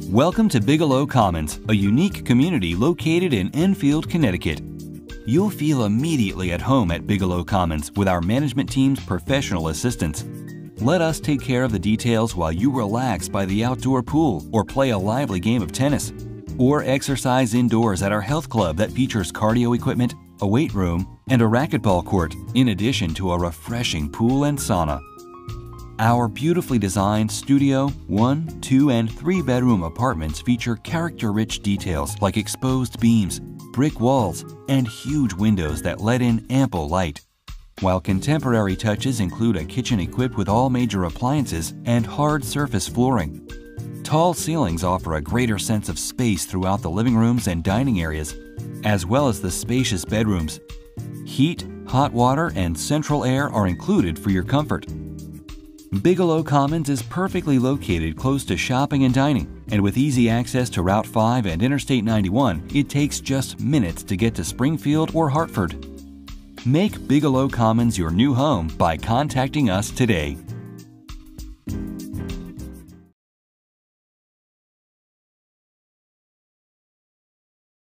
Welcome to Bigelow Commons, a unique community located in Enfield, Connecticut. You'll feel immediately at home at Bigelow Commons with our management team's professional assistance. Let us take care of the details while you relax by the outdoor pool or play a lively game of tennis. Or exercise indoors at our health club that features cardio equipment, a weight room, and a racquetball court, in addition to a refreshing pool and sauna. Our beautifully designed studio, 1, 2, and 3-bedroom apartments feature character-rich details like exposed beams, brick walls, and huge windows that let in ample light. While contemporary touches include a kitchen equipped with all major appliances and hard surface flooring. Tall ceilings offer a greater sense of space throughout the living rooms and dining areas, as well as the spacious bedrooms. Heat, hot water, and central air are included for your comfort. Bigelow Commons is perfectly located close to shopping and dining, and with easy access to Route 5 and Interstate 91, it takes just minutes to get to Springfield or Hartford. Make Bigelow Commons your new home by contacting us today.